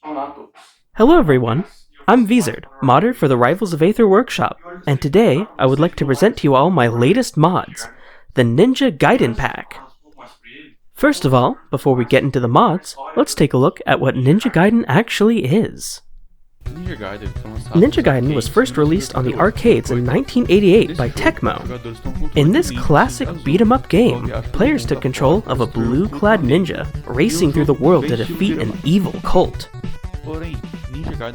Hello everyone, I'm VVizard, modder for the Rivals of Aether workshop, and today I would like to present to you all my latest mods, the Ninja Gaiden Pack. First of all, before we get into the mods, let's take a look at what Ninja Gaiden actually is. Ninja Gaiden was first released on the arcades in 1988 by Tecmo. In this classic beat-em-up game, players took control of a blue-clad ninja racing through the world to defeat an evil cult.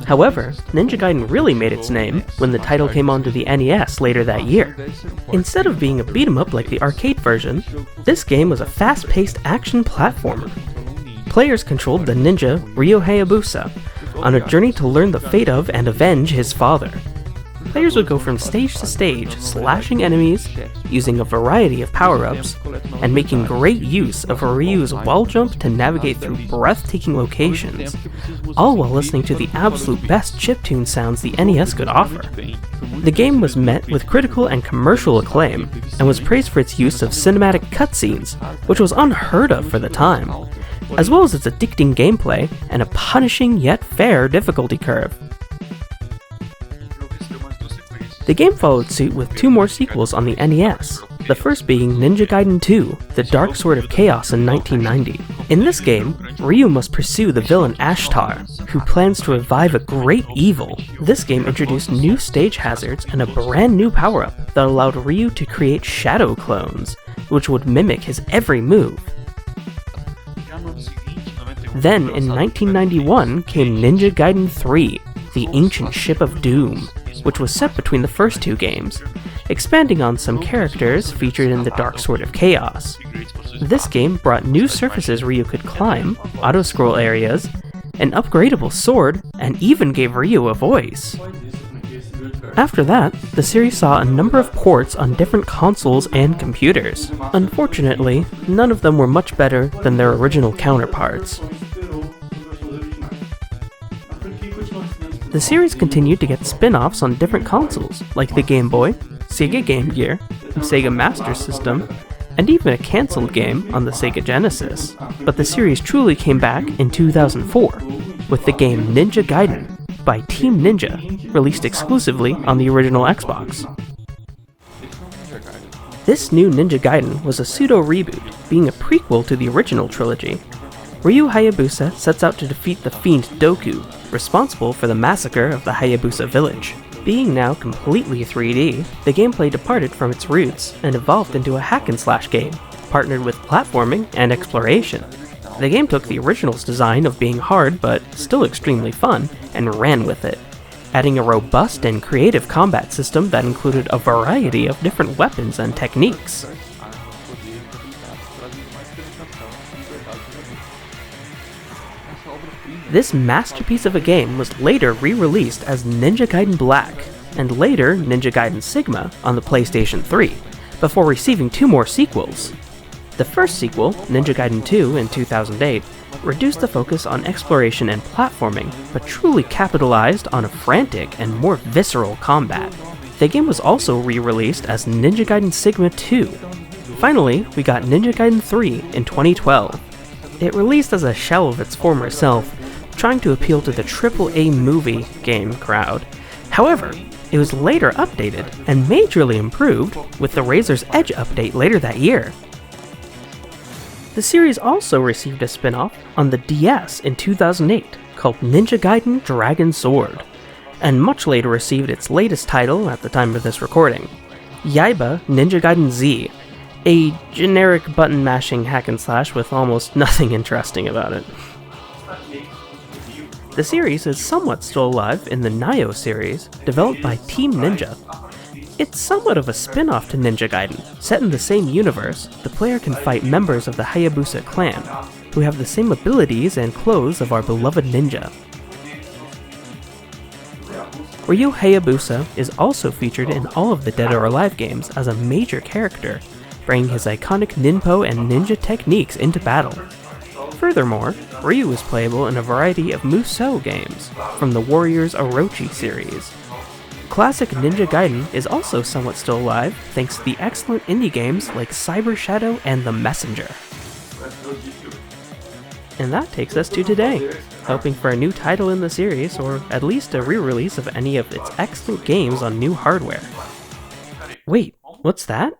However, Ninja Gaiden really made its name when the title came onto the NES later that year. Instead of being a beat-em-up like the arcade version, this game was a fast-paced action platformer. Players controlled the ninja Ryu Hayabusa on a journey to learn the fate of and avenge his father. Players would go from stage to stage, slashing enemies, using a variety of power-ups, and making great use of Ryu's wall jump to navigate through breathtaking locations, all while listening to the absolute best chiptune sounds the NES could offer. The game was met with critical and commercial acclaim, and was praised for its use of cinematic cutscenes, which was unheard of for the time, as well as its addicting gameplay and a punishing yet fair difficulty curve. The game followed suit with two more sequels on the NES, the first being Ninja Gaiden 2, The Dark Sword of Chaos in 1990. In this game, Ryu must pursue the villain Ashtar, who plans to revive a great evil. This game introduced new stage hazards and a brand new power-up that allowed Ryu to create shadow clones, which would mimic his every move. Then, in 1991, came Ninja Gaiden 3, The Ancient Ship of Doom, which was set between the first two games, expanding on some characters featured in the Dark Sword of Chaos. This game brought new surfaces Ryu could climb, auto-scroll areas, an upgradable sword, and even gave Ryu a voice. After that, the series saw a number of ports on different consoles and computers. Unfortunately, none of them were much better than their original counterparts. The series continued to get spin-offs on different consoles, like the Game Boy, Sega Game Gear, Sega Master System, and even a cancelled game on the Sega Genesis. But the series truly came back in 2004, with the game Ninja Gaiden by Team Ninja, released exclusively on the original Xbox. This new Ninja Gaiden was a pseudo-reboot, being a prequel to the original trilogy. Ryu Hayabusa sets out to defeat the fiend Doku, responsible for the massacre of the Hayabusa village. Being now completely 3D, the gameplay departed from its roots and evolved into a hack-and-slash game, partnered with platforming and exploration. The game took the original's design of being hard but still extremely fun and ran with it, adding a robust and creative combat system that included a variety of different weapons and techniques. This masterpiece of a game was later re-released as Ninja Gaiden Black, and later Ninja Gaiden Sigma on the PlayStation 3, before receiving two more sequels. The first sequel, Ninja Gaiden 2 in 2008, reduced the focus on exploration and platforming, but truly capitalized on a frantic and more visceral combat. The game was also re-released as Ninja Gaiden Sigma 2. Finally, we got Ninja Gaiden 3 in 2012. It released as a shell of its former self, trying to appeal to the AAA movie game crowd. However, it was later updated and majorly improved with the Razor's Edge update later that year. The series also received a spin-off on the DS in 2008 called Ninja Gaiden Dragon Sword, and much later received its latest title at the time of this recording, Yaiba Ninja Gaiden Z, a generic button-mashing hack-and-slash with almost nothing interesting about it. The series is somewhat still alive in the Nioh series, developed by Team Ninja. It's somewhat of a spin-off to Ninja Gaiden. Set in the same universe, the player can fight members of the Hayabusa clan, who have the same abilities and clothes of our beloved ninja. Ryu Hayabusa is also featured in all of the Dead or Alive games as a major character, bringing his iconic ninpo and ninja techniques into battle. Furthermore, Ryu is playable in a variety of Musou games, from the Warriors Orochi series. Classic Ninja Gaiden is also somewhat still alive thanks to the excellent indie games like Cyber Shadow and The Messenger. And that takes us to today, hoping for a new title in the series, or at least a re-release of any of its excellent games on new hardware. Wait, what's that?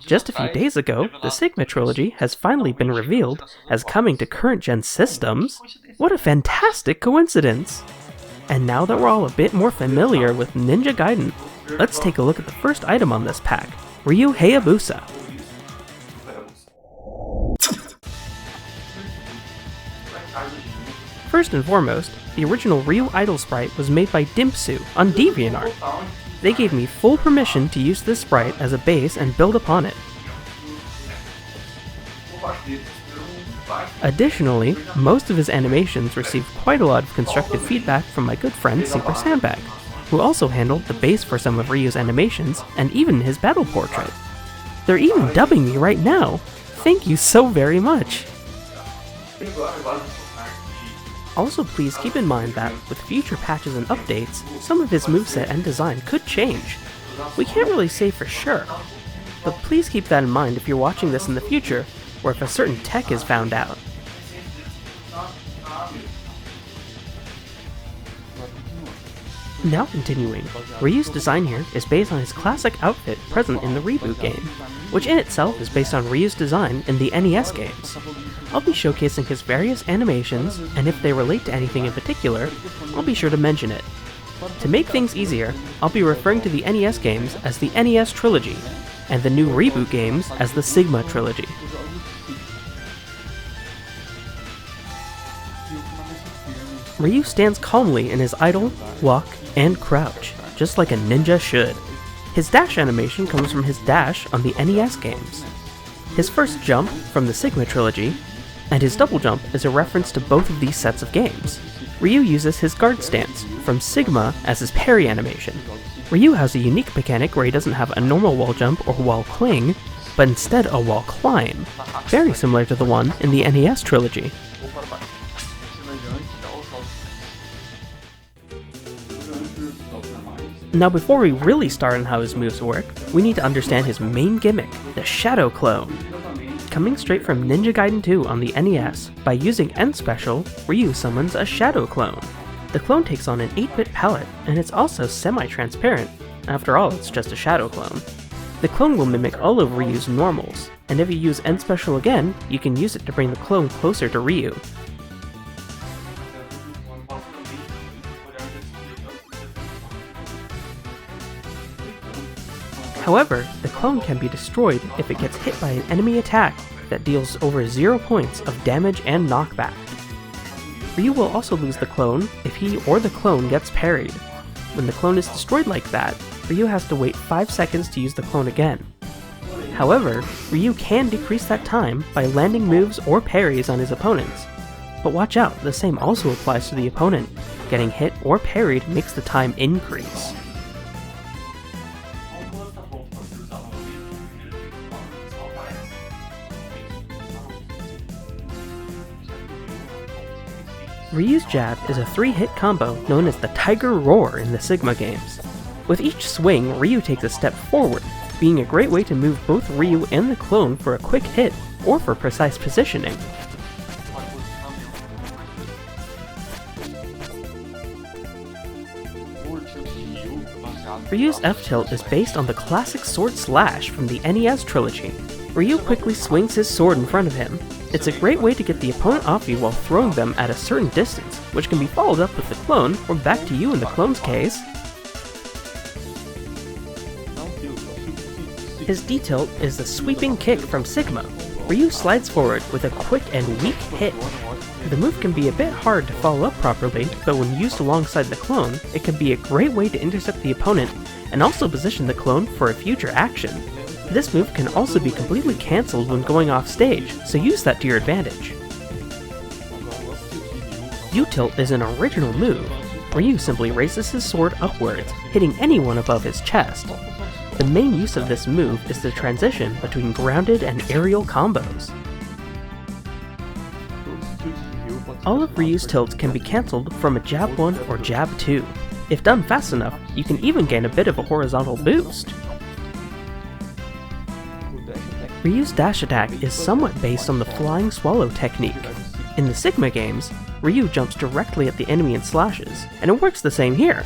Just a few days ago, the Sigma trilogy has finally been revealed as coming to current-gen systems. What a fantastic coincidence! And now that we're all a bit more familiar with Ninja Gaiden, let's take a look at the first item on this pack, Ryu Hayabusa. First and foremost, the original Ryu idol sprite was made by Dimpsu on DeviantArt. They gave me full permission to use this sprite as a base and build upon it. Additionally, most of his animations received quite a lot of constructive feedback from my good friend Super Sandbag, who also handled the base for some of Ryu's animations and even his battle portrait. They're even dubbing me right now! Thank you so very much! Also, please keep in mind that, with future patches and updates, some of his moveset and design could change. We can't really say for sure, but please keep that in mind if you're watching this in the future, or if a certain tech is found out. Now continuing, Ryu's design here is based on his classic outfit present in the reboot game, which in itself is based on Ryu's design in the NES games. I'll be showcasing his various animations, and if they relate to anything in particular, I'll be sure to mention it. To make things easier, I'll be referring to the NES games as the NES Trilogy, and the new reboot games as the Sigma Trilogy. Ryu stands calmly in his idle, walk, and crouch, just like a ninja should. His dash animation comes from his dash on the NES games. His first jump from the Sigma trilogy, and his double jump is a reference to both of these sets of games. Ryu uses his guard stance from Sigma as his parry animation. Ryu has a unique mechanic where he doesn't have a normal wall jump or wall cling, but instead a wall climb, very similar to the one in the NES trilogy. Now before we really start on how his moves work, we need to understand his main gimmick, the Shadow Clone. Coming straight from Ninja Gaiden 2 on the NES, by using End Special, Ryu summons a Shadow Clone. The clone takes on an 8-bit palette, and it's also semi-transparent. After all, it's just a Shadow Clone. The clone will mimic all of Ryu's normals, and if you use End Special again, you can use it to bring the clone closer to Ryu. However, the clone can be destroyed if it gets hit by an enemy attack that deals over 0 points of damage and knockback. Ryu will also lose the clone if he or the clone gets parried. When the clone is destroyed like that, Ryu has to wait 5 seconds to use the clone again. However, Ryu can decrease that time by landing moves or parries on his opponents. But watch out, the same also applies to the opponent. Getting hit or parried makes the time increase. Ryu's jab is a 3-hit combo known as the Tiger Roar in the Sigma games. With each swing, Ryu takes a step forward, being a great way to move both Ryu and the clone for a quick hit, or for precise positioning. Ryu's F-tilt is based on the classic sword slash from the NES trilogy. Ryu quickly swings his sword in front of him. It's a great way to get the opponent off you while throwing them at a certain distance, which can be followed up with the clone, or back to you in the clone's case. His D-tilt is the sweeping kick from Sigma. Ryu slides forward with a quick and weak hit. The move can be a bit hard to follow up properly, but when used alongside the clone, it can be a great way to intercept the opponent, and also position the clone for a future action. This move can also be completely cancelled when going off stage, so use that to your advantage. U-tilt is an original move. Ryu simply raises his sword upwards, hitting anyone above his chest. The main use of this move is the transition between grounded and aerial combos. All of Ryu's tilts can be cancelled from a jab 1 or jab 2. If done fast enough, you can even gain a bit of a horizontal boost. Ryu's dash attack is somewhat based on the flying swallow technique. In the Sigma games, Ryu jumps directly at the enemy and slashes, and it works the same here.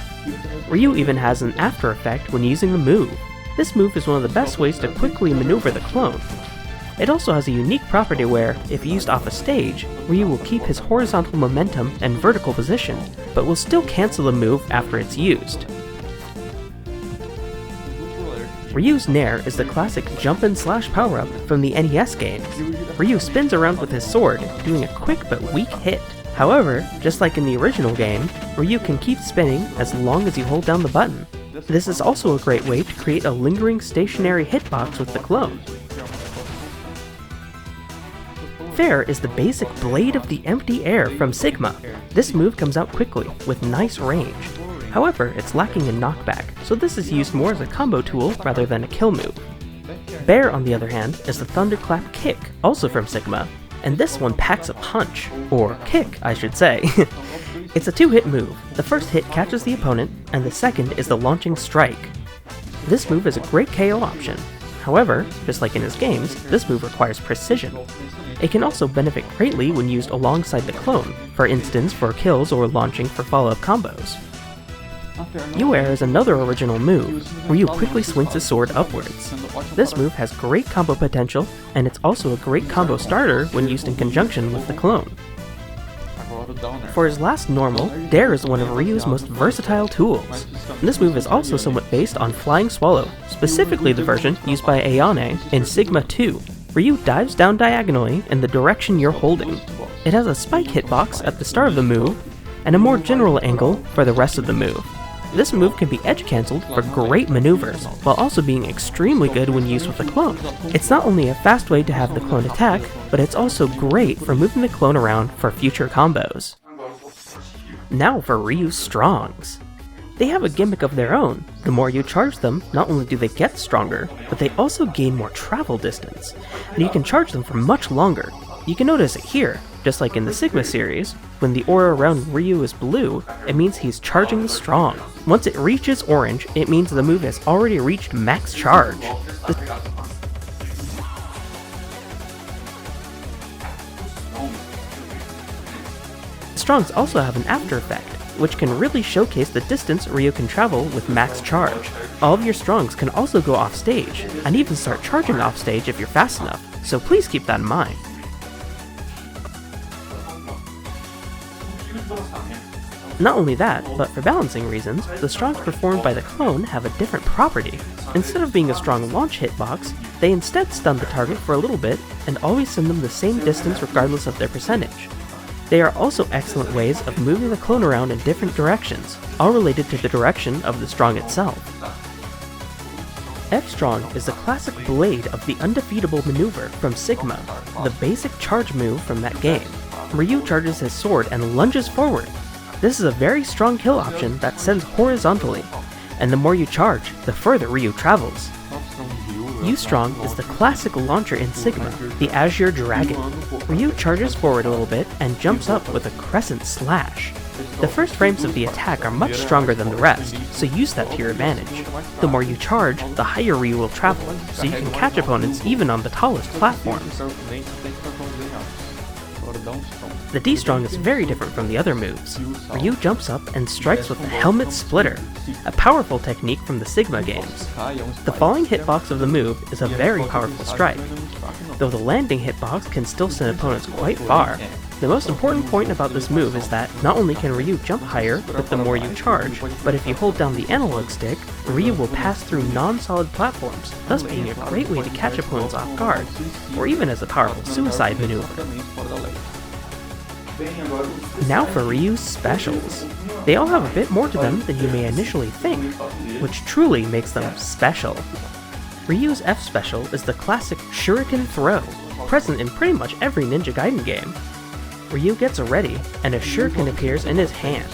Ryu even has an after effect when using the move. This move is one of the best ways to quickly maneuver the clone. It also has a unique property where, if used off a stage, Ryu will keep his horizontal momentum and vertical position, but will still cancel the move after it's used. Ryu's Nair is the classic jump and slash power-up from the NES games. Ryu spins around with his sword, doing a quick but weak hit. However, just like in the original game, Ryu can keep spinning as long as you hold down the button. This is also a great way to create a lingering stationary hitbox with the clone. Fair is the basic Blade of the Empty Air from Sigma. This move comes out quickly, with nice range. However, it's lacking in knockback, so this is used more as a combo tool rather than a kill move. Bear, on the other hand, is the Thunderclap Kick, also from Sigma, and this one packs a punch, or kick, I should say. It's a two-hit move. The first hit catches the opponent, and the second is the launching strike. This move is a great KO option. However, just like in his games, this move requires precision. It can also benefit greatly when used alongside the clone, for instance for kills or launching for follow-up combos. U-Air is another original move, where Ryu quickly swings his sword upwards. This move has great combo potential, and it's also a great combo starter when used in conjunction with the clone. For his last normal, Dare is one of Ryu's most versatile tools. This move is also somewhat based on Flying Swallow, specifically the version used by Ayane in Sigma 2. Ryu dives down diagonally in the direction you're holding. It has a spike hitbox at the start of the move, and a more general angle for the rest of the move. This move can be edge cancelled for great maneuvers, while also being extremely good when used with the clone. It's not only a fast way to have the clone attack, but it's also great for moving the clone around for future combos. Now for Ryu's Strongs. They have a gimmick of their own. The more you charge them, not only do they get stronger, but they also gain more travel distance, and you can charge them for much longer. You can notice it here, just like in the Sigma series. When the aura around Ryu is blue, it means he's charging the strong. Once it reaches orange, it means the move has already reached max charge. The Strongs also have an after effect, which can really showcase the distance Ryu can travel with max charge. All of your Strongs can also go off stage, and even start charging off stage if you're fast enough, so please keep that in mind. Not only that, but for balancing reasons, the Strongs performed by the clone have a different property. Instead of being a strong launch hitbox, they instead stun the target for a little bit and always send them the same distance regardless of their percentage. They are also excellent ways of moving the clone around in different directions, all related to the direction of the Strong itself. F-Strong is the classic blade of the undefeatable maneuver from Sigma, the basic charge move from that game. Ryu charges his sword and lunges forward. This is a very strong kill option that sends horizontally, and the more you charge, the further Ryu travels. U-Strong is the classic launcher in Sigma, the Azure Dragon. Ryu charges forward a little bit and jumps up with a crescent slash. The first frames of the attack are much stronger than the rest, so use that to your advantage. The more you charge, the higher Ryu will travel, so you can catch opponents even on the tallest platforms. The D-Strong is very different from the other moves. Ryu jumps up and strikes with the Helmet Splitter, a powerful technique from the Sigma games. The falling hitbox of the move is a very powerful strike, though the landing hitbox can still send opponents quite far. The most important point about this move is that not only can Ryu jump higher with the more you charge, but if you hold down the analog stick, Ryu will pass through non-solid platforms, thus being a great way to catch opponents off guard, or even as a powerful suicide maneuver. Now for Ryu's specials. They all have a bit more to them than you may initially think, which truly makes them special. Ryu's F special is the classic Shuriken Throw, present in pretty much every Ninja Gaiden game. Ryu gets ready, and a shuriken appears in his hand.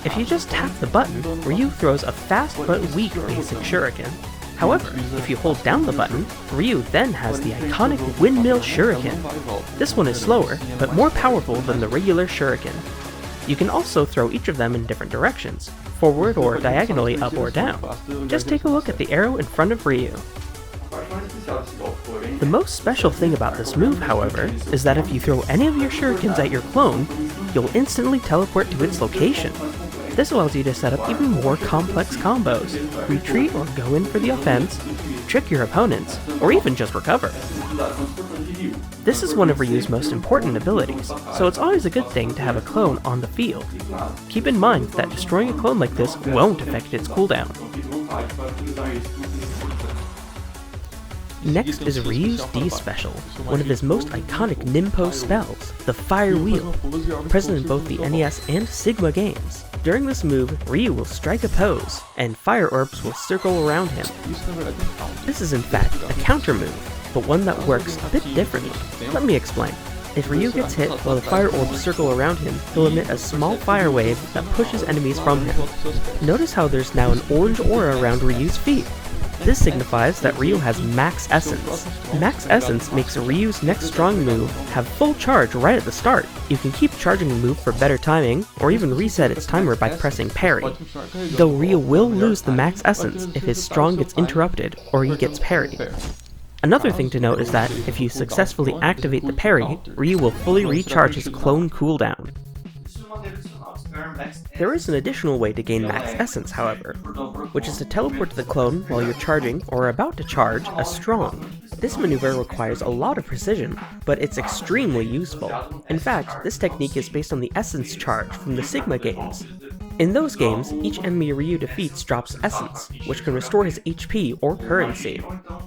If you just tap the button, Ryu throws a fast but weak basic shuriken. However, if you hold down the button, Ryu then has the iconic Windmill Shuriken. This one is slower, but more powerful than the regular shuriken. You can also throw each of them in different directions, forward or diagonally up or down. Just take a look at the arrow in front of Ryu. The most special thing about this move, however, is that if you throw any of your shurikens at your clone, you'll instantly teleport to its location. This allows you to set up even more complex combos, retreat or go in for the offense, trick your opponents, or even just recover. This is one of Ryu's most important abilities, so it's always a good thing to have a clone on the field. Keep in mind that destroying a clone like this won't affect its cooldown. Next is Ryu's D Special, one of his most iconic Ninpo spells, the Fire Wheel, present in both the NES and Sigma games. During this move, Ryu will strike a pose, and fire orbs will circle around him. This is in fact a counter move, but one that works a bit differently. Let me explain. If Ryu gets hit while the fire orbs circle around him, he'll emit a small fire wave that pushes enemies from him. Notice how there's now an orange aura around Ryu's feet. This signifies that Ryu has Max Essence. Max Essence makes Ryu's next strong move have full charge right at the start. You can keep charging the move for better timing, or even reset its timer by pressing parry. Though Ryu will lose the Max Essence if his strong gets interrupted or he gets parried. Another thing to note is that if you successfully activate the parry, Ryu will fully recharge his clone cooldown. There is an additional way to gain Max Essence, however, which is to teleport to the clone while you're charging or about to charge a strong. This maneuver requires a lot of precision, but it's extremely useful. In fact, this technique is based on the Essence charge from the Sigma games. In those games, each enemy Ryu defeats drops Essence, which can restore his HP or currency.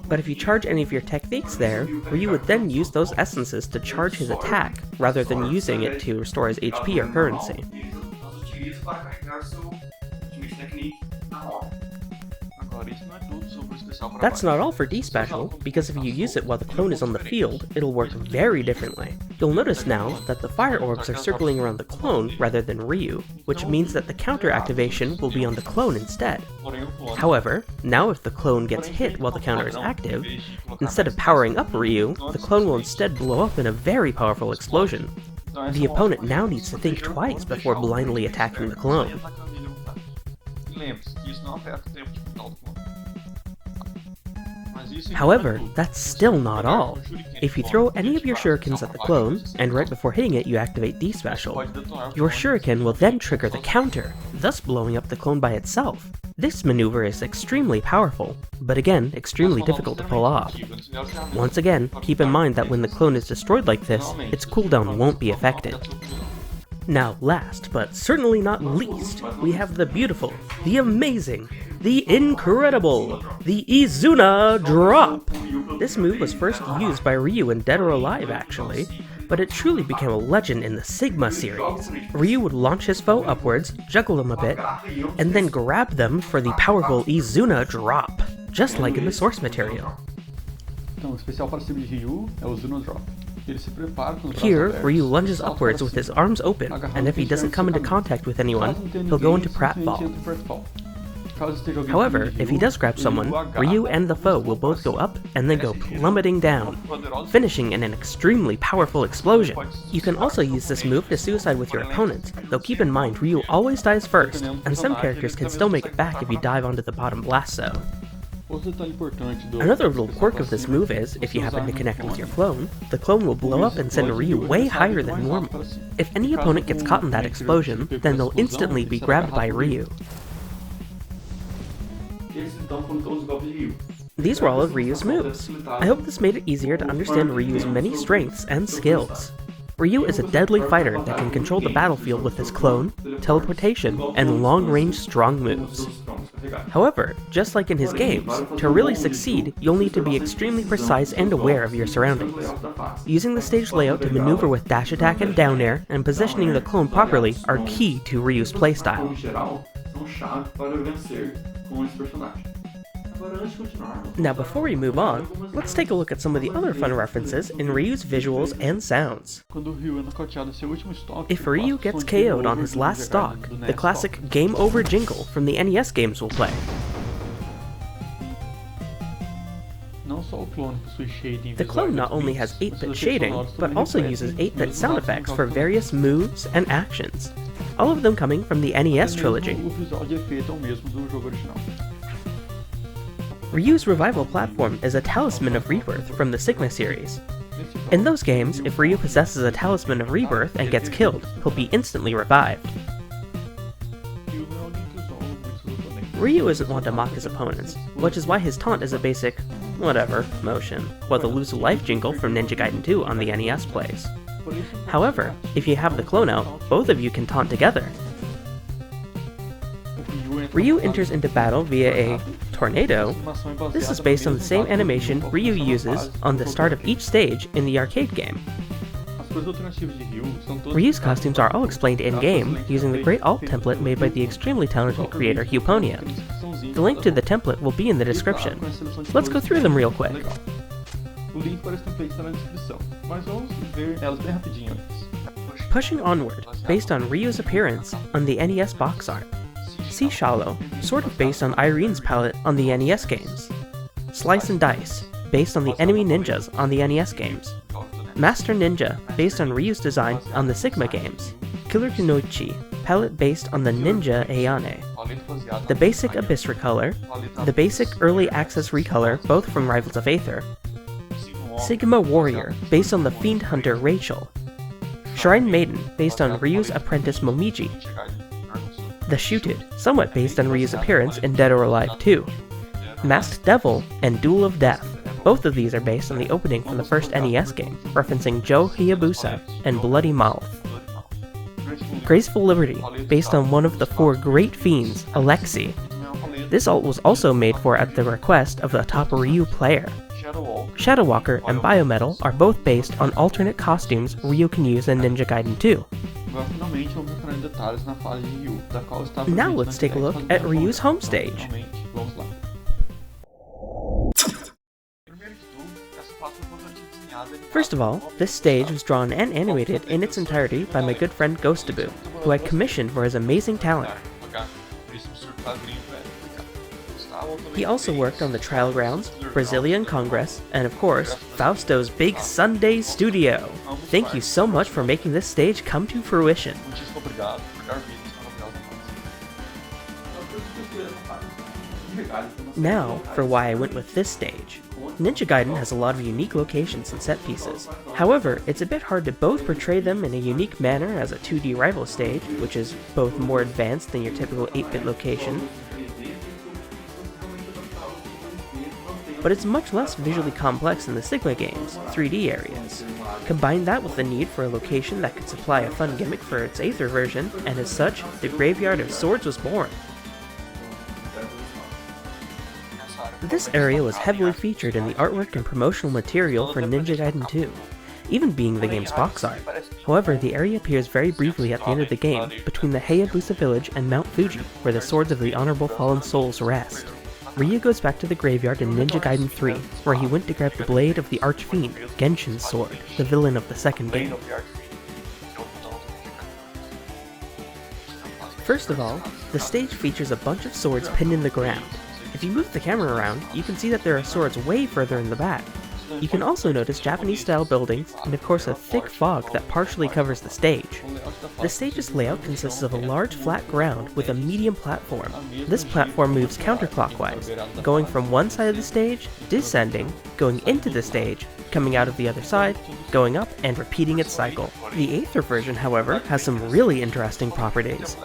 But if you charge any of your techniques there, Ryu would then use those essences to charge his attack, rather than using it to restore his HP or currency. That's not all for D Special, because if you use it while the clone is on the field, it'll work very differently. You'll notice now that the fire orbs are circling around the clone rather than Ryu, which means that the counter activation will be on the clone instead. However, now if the clone gets hit while the counter is active, instead of powering up Ryu, the clone will instead blow up in a very powerful explosion. The opponent now needs to think twice before blindly attacking the clone. However, that's still not all. If you throw any of your shurikens at the clone, and right before hitting it you activate D Special, your shuriken will then trigger the counter, thus blowing up the clone by itself. This maneuver is extremely powerful, but again, extremely difficult to pull off. Once again, keep in mind that when the clone is destroyed like this, its cooldown won't be affected. Now last, but certainly not least, we have the beautiful, the amazing, the incredible, the Izuna Drop! This move was first used by Ryu in Dead or Alive actually, but it truly became a legend in the Sigma series. Ryu would launch his foe upwards, juggle them a bit, and then grab them for the powerful Izuna Drop, just like in the source material. Here, Ryu lunges upwards with his arms open, and if he doesn't come into contact with anyone, he'll go into pratfall. However, if he does grab someone, Ryu and the foe will both go up and then go plummeting down, finishing in an extremely powerful explosion. You can also use this move to suicide with your opponent, though keep in mind Ryu always dies first, and some characters can still make it back if you dive onto the bottom blast zone. Another little quirk of this move is, if you happen to connect with your clone, the clone will blow up and send Ryu way higher than normal. If any opponent gets caught in that explosion, then they'll instantly be grabbed by Ryu. These were all of Ryu's moves. I hope this made it easier to understand Ryu's many strengths and skills. Ryu is a deadly fighter that can control the battlefield with his clone, teleportation, and long-range strong moves. However, just like in his games, to really succeed, you'll need to be extremely precise and aware of your surroundings. Using the stage layout to maneuver with dash attack and down air, and positioning the clone properly are key to Ryu's playstyle. Now before we move on, let's take a look at some of the other fun references in Ryu's visuals and sounds. If Ryu gets KO'd on his last stock, the classic Game Over jingle from the NES games will play. The clone not only has 8-bit shading, but also uses 8-bit sound effects for various moves and actions, all of them coming from the NES trilogy. Ryu's revival platform is a Talisman of Rebirth from the Sigma series. In those games, if Ryu possesses a Talisman of Rebirth and gets killed, he'll be instantly revived. Ryu isn't one to mock his opponents, which is why his taunt is a basic, whatever, motion, while the lose a life jingle from Ninja Gaiden 2 on the NES plays. However, if you have the clone out, both of you can taunt together. Ryu enters into battle via a tornado. This is based on the same animation Ryu uses on the start of each stage in the arcade game. Ryu's costumes are all explained in-game using the Great Alt template made by the extremely talented creator Hyuponia. The link to the template will be in the description. Let's go through them real quick. Pushing Onward, based on Ryu's appearance on the NES box art. Sea Shallow, sort of based on Irene's palette on the NES games. Slice and Dice, based on the enemy ninjas on the NES games. Master Ninja, based on Ryu's design on the Sigma games. Killer Kunoichi, palette based on the Ninja Ayane. The basic Abyss recolor, the basic Early Access recolor, both from Rivals of Aether. Sigma Warrior, based on the Fiend Hunter Rachel. Shrine Maiden, based on Ryu's apprentice Momiji. The Shooted, somewhat based on Ryu's appearance in Dead or Alive 2. Masked Devil, and Duel of Death. Both of these are based on the opening from the first NES game, referencing Ryu Hayabusa and Bloody Mouth. Graceful Liberty, based on one of the 4 great fiends, Alexi. This ult was also made for at the request of the top Ryu player. Shadow Walker and Biometal are both based on alternate costumes Ryu can use in Ninja Gaiden 2. Now let's take a look at Ryu's home stage. First of all, this stage was drawn and animated in its entirety by my good friend Ghostabo, who I commissioned for his amazing talent. He also worked on the Trial Grounds, Brazilian Congress, and of course, Fausto's Big Sunday Studio. Thank you so much for making this stage come to fruition. Now, for why I went with this stage. Ninja Gaiden has a lot of unique locations and set pieces. However, it's a bit hard to both portray them in a unique manner as a 2D rival stage, which is both more advanced than your typical 8-bit location, but it's much less visually complex than the Sigma games' 3D areas. Combine that with the need for a location that could supply a fun gimmick for its Aether version, and as such, the Graveyard of Swords was born. This area was heavily featured in the artwork and promotional material for Ninja Gaiden 2, even being the game's box art. However, the area appears very briefly at the end of the game, between the Hayabusa village and Mount Fuji, where the swords of the Honorable Fallen Souls rest. Ryu goes back to the graveyard in Ninja Gaiden 3, where he went to grab the blade of the Archfiend, Genshin's sword, the villain of the second game. First of all, the stage features a bunch of swords pinned in the ground. If you move the camera around, you can see that there are swords way further in the back. You can also notice Japanese-style buildings, and of course a thick fog that partially covers the stage. The stage's layout consists of a large flat ground with a medium platform. This platform moves counterclockwise, going from one side of the stage, descending, going into the stage, coming out of the other side, going up, and repeating its cycle. The Aether version, however, has some really interesting properties.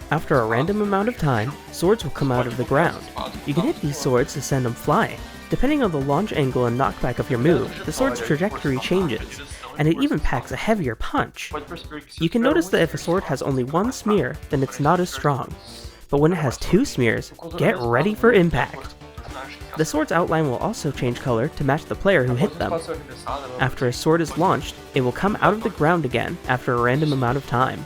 After a random amount of time, swords will come out of the ground. You can hit these swords to send them flying. Depending on the launch angle and knockback of your move, the sword's trajectory changes, and it even packs a heavier punch. You can notice that if a sword has only one smear, then it's not as strong. But when it has 2 smears, get ready for impact. The sword's outline will also change color to match the player who hit them. After a sword is launched, it will come out of the ground again after a random amount of time.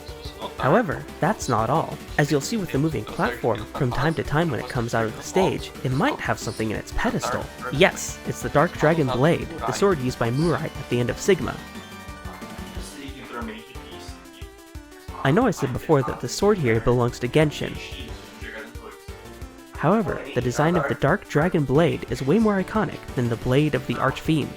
However, that's not all. As you'll see with the moving platform, from time to time when it comes out of the stage, it might have something in its pedestal. Yes, it's the Dark Dragon Blade, the sword used by Murai at the end of Sigma. I know I said before that the sword here belongs to Genshin. However, the design of the Dark Dragon Blade is way more iconic than the blade of the Archfiend.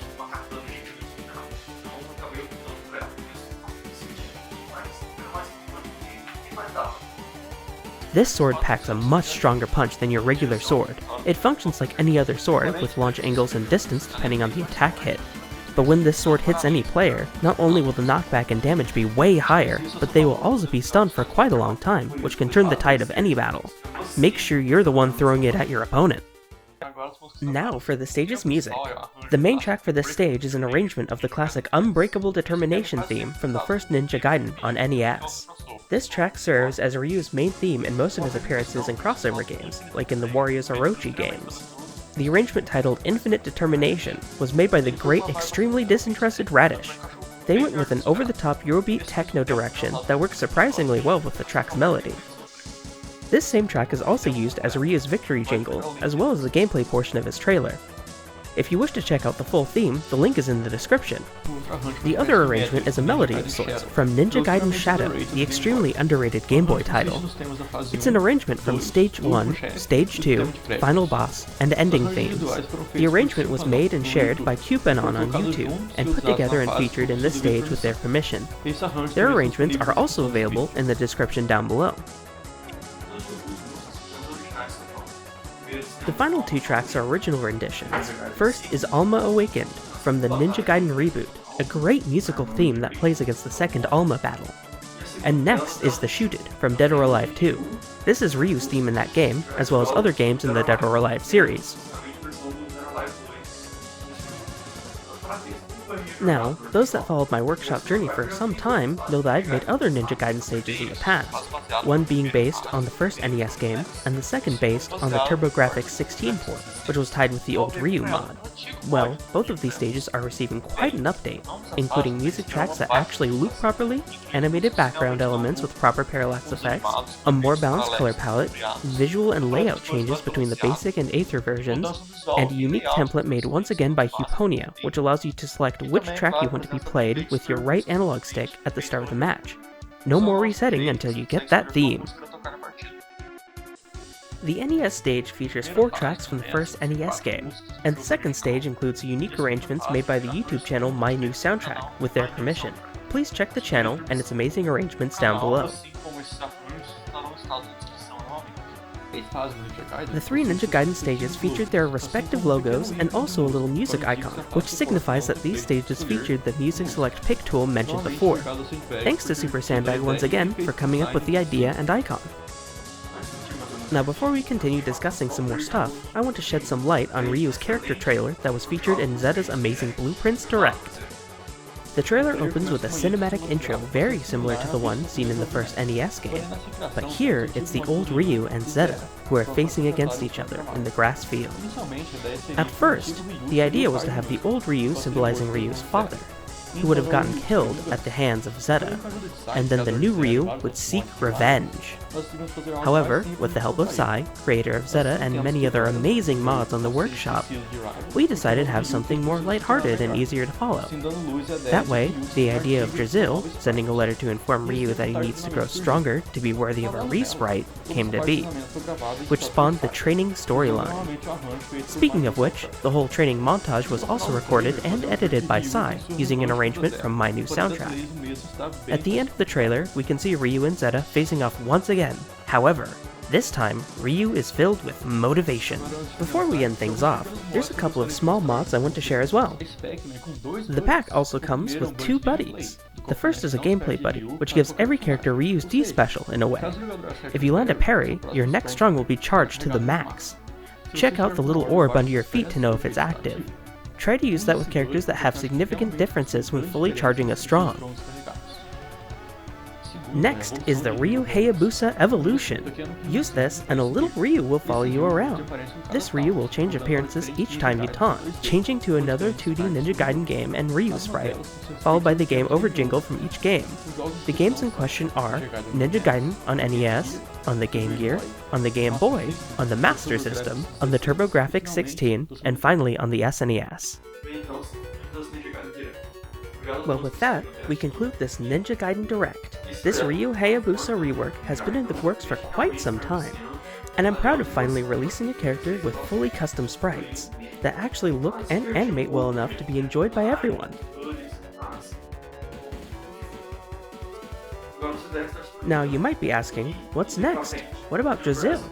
This sword packs a much stronger punch than your regular sword. It functions like any other sword, with launch angles and distance depending on the attack hit. But when this sword hits any player, not only will the knockback and damage be way higher, but they will also be stunned for quite a long time, which can turn the tide of any battle. Make sure you're the one throwing it at your opponent. Now for the stage's music. The main track for this stage is an arrangement of the classic Unbreakable Determination theme from the first Ninja Gaiden on NES. This track serves as Ryu's main theme in most of his appearances in crossover games, like in the Warriors Orochi games. The arrangement titled Infinite Determination was made by the great extremely disinterested Radish. They went with an over-the-top Eurobeat techno direction that works surprisingly well with the track's melody. This same track is also used as Ryu's victory jingle, as well as the gameplay portion of his trailer. If you wish to check out the full theme, the link is in the description. The other arrangement is a melody of sorts from Ninja Gaiden Shadow, the extremely underrated Game Boy title. It's an arrangement from Stage 1, Stage 2, Final Boss, and Ending themes. The arrangement was made and shared by cyupanon on YouTube, and put together and featured in this stage with their permission. Their arrangements are also available in the description down below. The final two tracks are original renditions. First is Alma Awakened, from the Ninja Gaiden reboot, a great musical theme that plays against the second Alma battle. And next is The Shooted, from Dead or Alive 2. This is Ryu's theme in that game, as well as other games in the Dead or Alive series. Now, those that followed my workshop journey for some time know that I've made other Ninja Gaiden stages in the past, one being based on the first NES game, and the second based on the TurboGrafx 16 port, which was tied with the old Ryu mod. Well, both of these stages are receiving quite an update, including music tracks that actually loop properly, animated background elements with proper parallax effects, a more balanced color palette, visual and layout changes between the basic and Aether versions, and a unique template made once again by Hyuponia, which allows you to select which track you want to be played with your right analog stick at the start of the match. No more resetting until you get that theme. The NES stage features 4 tracks from the first NES game, and the second stage includes unique arrangements made by the YouTube channel My New Soundtrack, with their permission. Please check the channel and its amazing arrangements down below. The 3 Ninja Gaiden stages featured their respective logos and also a little music icon, which signifies that these stages featured the Music Select Pick tool mentioned before. Thanks to Super Sandbag once again for coming up with the idea and icon. Now before we continue discussing some more stuff, I want to shed some light on Ryu's character trailer that was featured in Zeta's Amazing Blueprints Direct. The trailer opens with a cinematic intro very similar to the one seen in the first NES game, but here it's the old Ryu and Zeta who are facing against each other in the grass field. At first, the idea was to have the old Ryu symbolizing Ryu's father, who would have gotten killed at the hands of Zeta, and then the new Ryu would seek revenge. However, with the help of Sai, creator of Zeta and many other amazing mods on the workshop, we decided to have something more lighthearted and easier to follow. That way, the idea of Drazil sending a letter to inform Ryu that he needs to grow stronger to be worthy of a re-sprite came to be, which spawned the training storyline. Speaking of which, the whole training montage was also recorded and edited by Sai, using an arrangement from My New Soundtrack. At the end of the trailer, we can see Ryu and Zeta facing off once again. However, this time, Ryu is filled with motivation. Before we end things off, there's a couple of small mods I want to share as well. The pack also comes with 2 buddies. The first is a gameplay buddy, which gives every character Ryu's D special in a way. If you land a parry, your next strong will be charged to the max. Check out the little orb under your feet to know if it's active. Try to use that with characters that have significant differences when fully charging a strong. Next is the Ryu Hayabusa Evolution. Use this and a little Ryu will follow you around. This Ryu will change appearances each time you taunt, changing to another 2D Ninja Gaiden game and Ryu sprite, followed by the game over jingle from each game. The games in question are Ninja Gaiden on NES, on the Game Gear, on the Game Boy, on the Master System, on the TurboGrafx 16, and finally on the SNES. Well, with that, we conclude this Ninja Gaiden Direct. This Ryu Hayabusa rework has been in the works for quite some time, and I'm proud of finally releasing a character with fully custom sprites that actually look and animate well enough to be enjoyed by everyone. Now you might be asking, what's next? What about Brazil?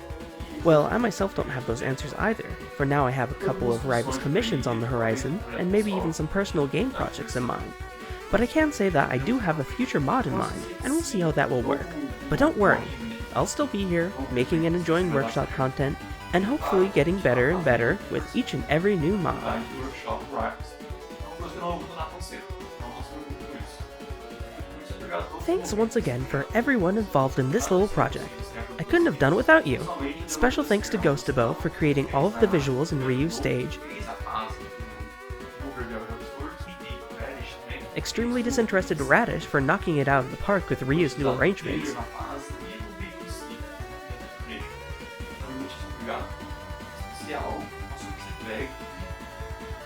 Well, I myself don't have those answers either. For now I have a couple of Rivals commissions on the horizon, and maybe even some personal game projects in mind. But I can say that I do have a future mod in mind, and we'll see how that will work. But don't worry, I'll still be here, making and enjoying workshop content, and hopefully getting better and better with each and every new mod. Thanks once again for everyone involved in this little project. I couldn't have done it without you. Special thanks to Ghostabo for creating all of the visuals in Ryu's stage. Extremely disinterested Radish for knocking it out of the park with Ryu's new arrangements.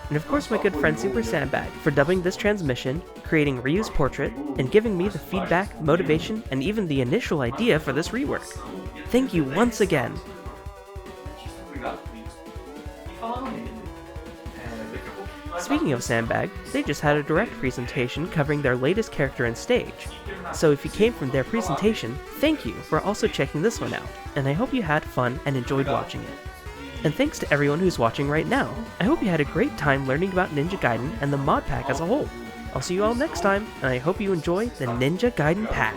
And of course my good friend Super Sandbag for dubbing this transmission, creating Ryu's portrait, and giving me the feedback, motivation, and even the initial idea for this rework. Thank you once again! Speaking of Sandbag, they just had a direct presentation covering their latest character and stage. So if you came from their presentation, thank you for also checking this one out, and I hope you had fun and enjoyed watching it. And thanks to everyone who's watching right now. I hope you had a great time learning about Ninja Gaiden and the mod pack as a whole. I'll see you all next time, and I hope you enjoy the Ninja Gaiden Pack.